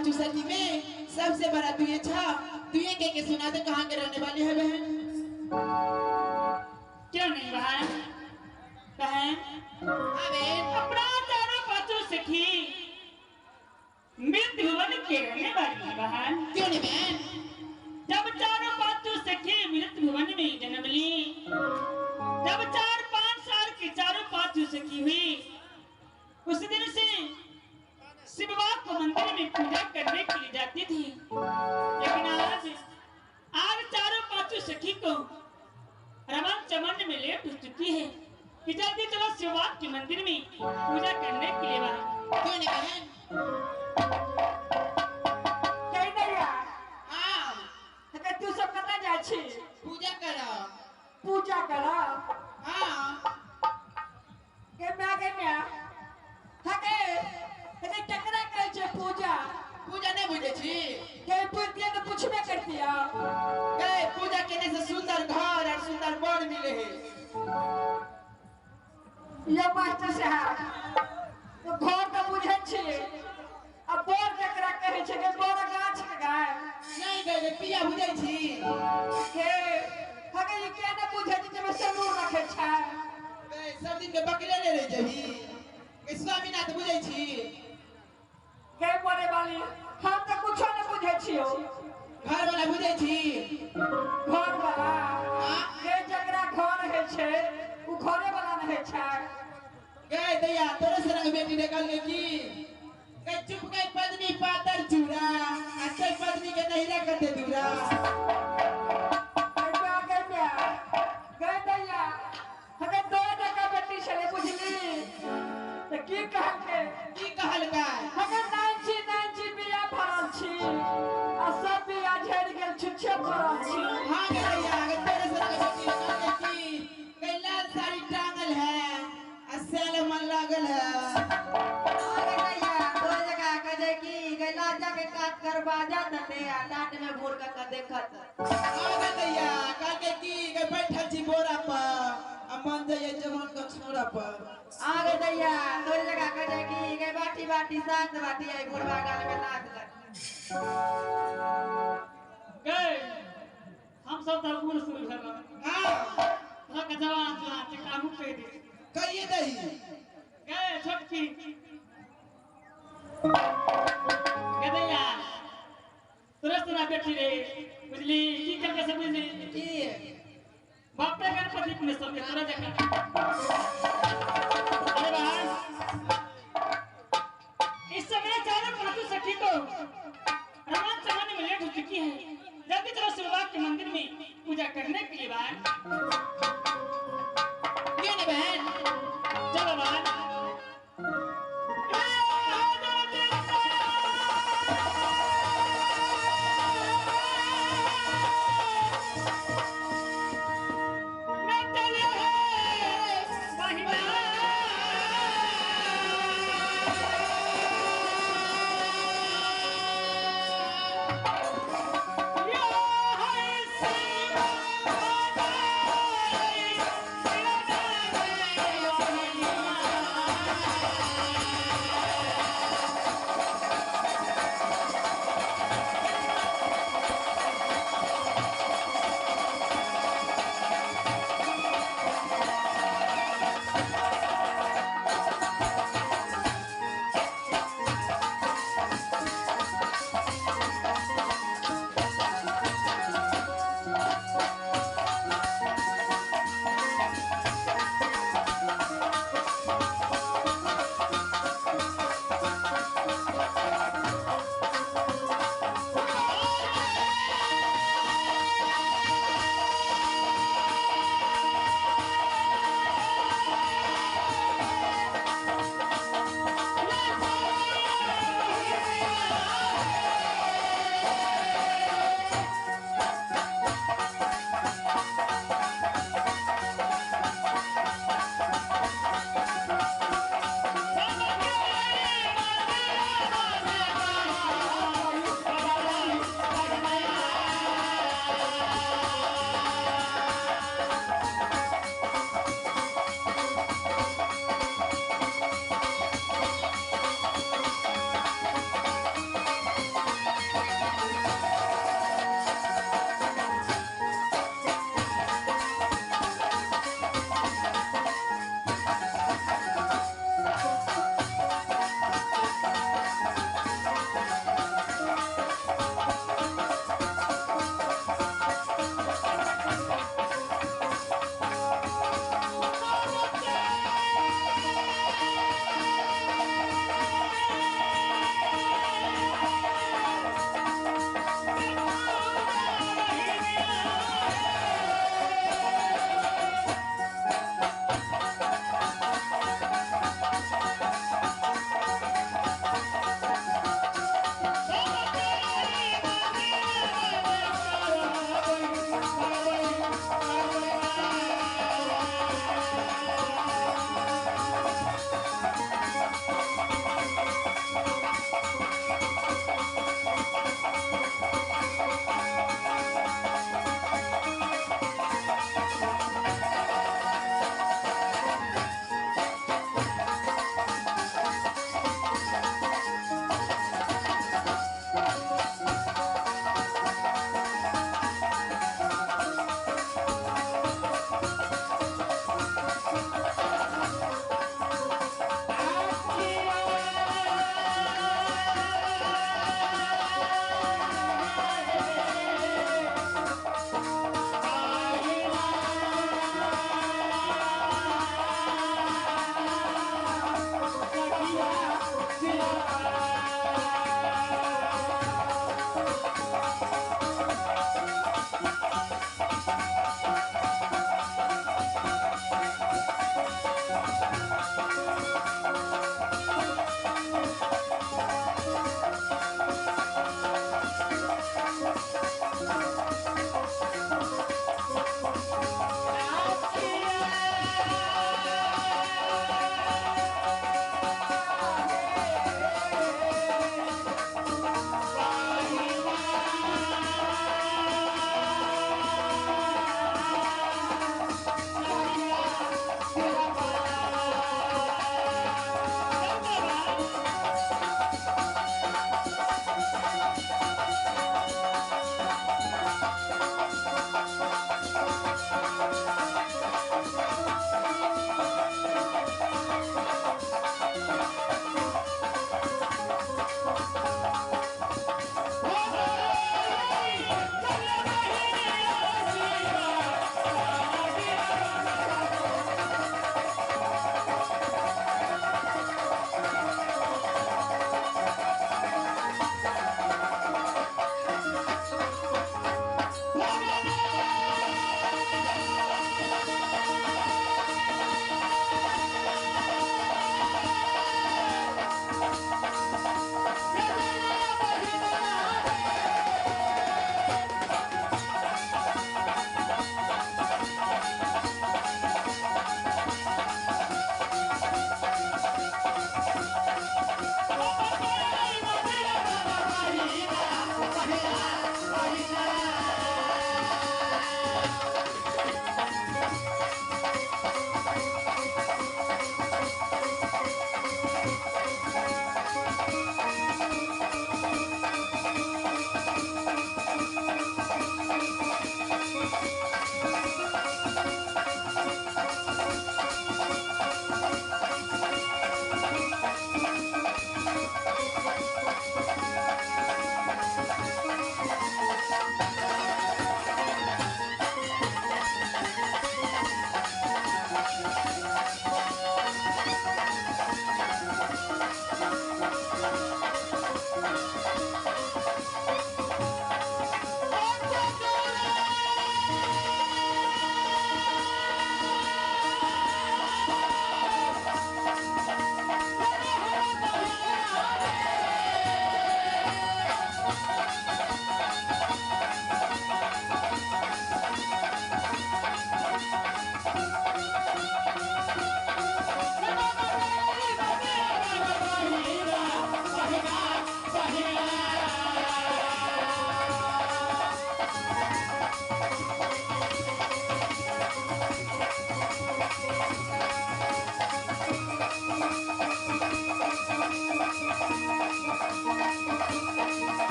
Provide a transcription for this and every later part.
पांचों सखी में सबसे बड़ा तू ये था। तू ये के सुना दे कहाँ के रहने वाली है बहन? क्यों नहीं बहन? बहन अपना चारों पांचों सखी मृत भुवन के रहने वाली है बहन। क्यों नहीं बहन? जब चारों पांचों सखी मृत भुवन में जन्म ली, जब 4-5 साल की चारों पांचों सखी हुई, उस दिन से शिववा को मंदिर में पूजा करने के लिए जाती थी। लेकिन आज चारों पांचों सखी को रमन चमन में लेट हो चुकी है कि जल्दी चलो शिववा के मंदिर में पूजा करने के लिए वहां। क्यों नहीं बहन? कहीं नहीं यार। हाँ अगर तू सब करना जा छी पूजा करो। पूजा करा। हाँ के मैं हके अरे टकरा करे छे पूजा। पूजा नहीं बुझे छी? के पूछती तो पूछबे करती है। के पूजा करने से सुंदर घर और सुंदर बर मिले है। ये मास्टर साहब तो घर तो बुझे छी, अब बोर टकरा करे छे के बोर गाछ के गाय नहीं गए पिया बुझे छी? के हके ये के न बुझे छी जब सनूर रखे छे। के सब दिन के बकले ले रह जही। के स्वामीनाथ बुझे छी? के बोले वाली हम तो कुछ न बुझे छियो। घर वाला बुझे छी? घर वाला के जकरा घर है छे उ घरे वाला न है छे। गए दैया तोरे से रंग बेटी निकल गई की? के चुप गई पत्नी पातर चूड़ा अच्छे पत्नी के नहीं रख दे दूरा। गए दैया हमें दो टका बेटी छले बुझली तो की कहल का? हमें नांची बिया भरल छी आ सब बिया झड़ गेल छुच्छे भरल छी। हाँ दैया के तोरे से रंग बेटी निकल गई की? के लाल साड़ी टांगल है और सेल मन लागल है। काट कर बाजा तते डाट में भोर का देखत। आगे दैया काके की के बैठल छी बोरा पर आ मन जाए जवान का छोरा पर। आगे दैया तोर जगह कहे की के बाटी बाटी सात बाटी आई भोरवा गाल में नाच लगी। गए हम सब तो पूर्ण शुरू कर। हां हां का जवान जो काम कर दे कहिए दही। गए छोटकी गदैया तुरंत ना बैठी रे बुझली की करके सब बुझली की बाप रे गणपति में सब के तरह जगह। अरे बहन इस समय चारों पांचों सखी को रमन चमन में लेट हो चुकी है। जल्दी चलो शिववा के मंदिर में पूजा करने के लिए बहन। क्यों नहीं बहन? चलो बहन।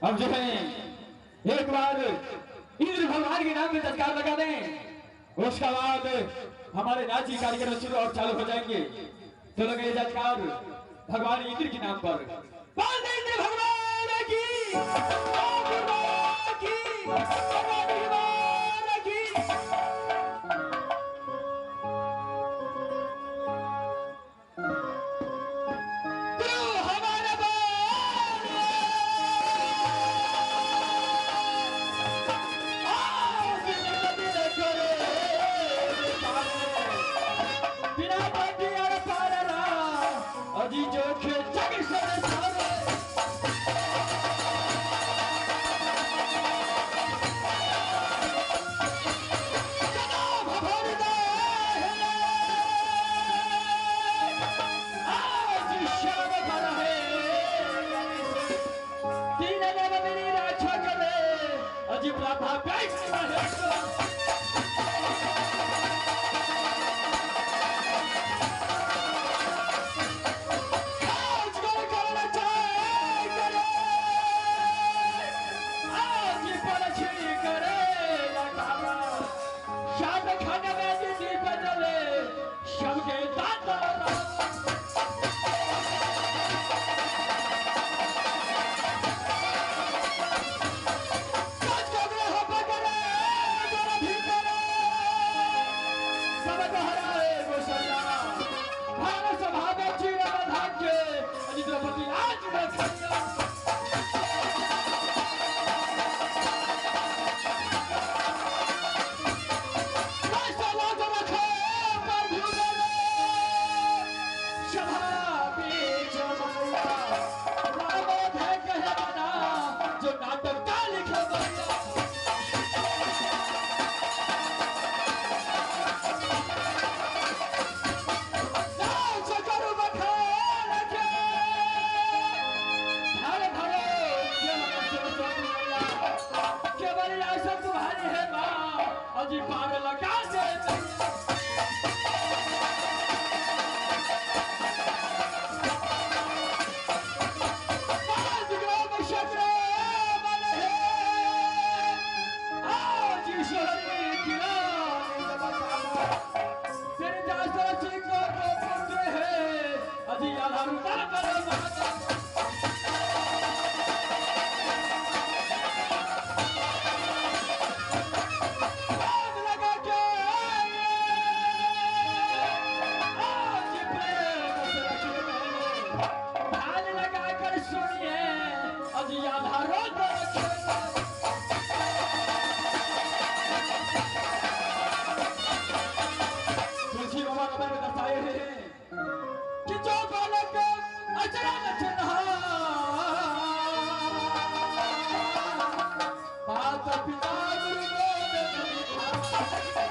हम जो है एक बार इंद्र भगवान के नाम पे तत्कार लगा दें, उसका बाद हमारे नाची कार्यक्रम शुरू और चालू हो जाएंगे। तो लगे जत्कार भगवान इंद्र के नाम पर इंद्र भगवान की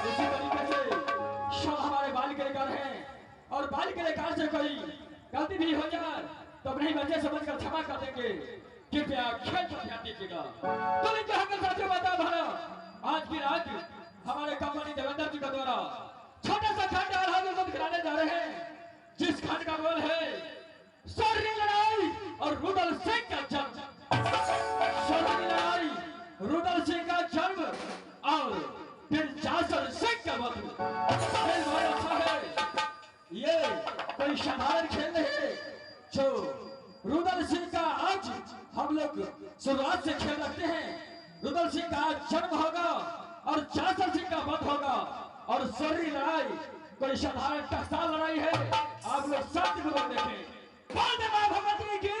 इसी तरीके से सब हमारे बाल के लेकर हैं और बाल के लेकर से कोई गलती भी हो जाए तो अपने ही बच्चे समझकर क्षमा कर देंगे। कृपया खेल पर ध्यान दीजिएगा। तो लेकिन हमें साथियों बता भरा आज की रात हमारे कंपनी देवेंद्र जी का द्वारा छोटा सा खंड आल्हा रुदल खिलाने जा रहे हैं, जिस खंड का बोल है स्वर्णिम लड़ाई और रुदल सिंह का जन्म। स्वर्णिम लड़ाई, रुदल सिंह का जन्म और फिर जासल सिंह का वध। खेल बहुत अच्छा है, ये कोई साधारण खेल नहीं है। जो रुदल सिंह का आज हम लोग शुरुआत से खेल रखते हैं। रुदल सिंह का आज जन्म होगा और जासल सिंह का वध होगा और स्वर्णिम लड़ाई कोई साधारण टकसाल लड़ाई है। आप लोग शांतिपूर्वक देखें। बोल दे मां भगवती की।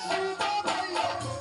शिव भैया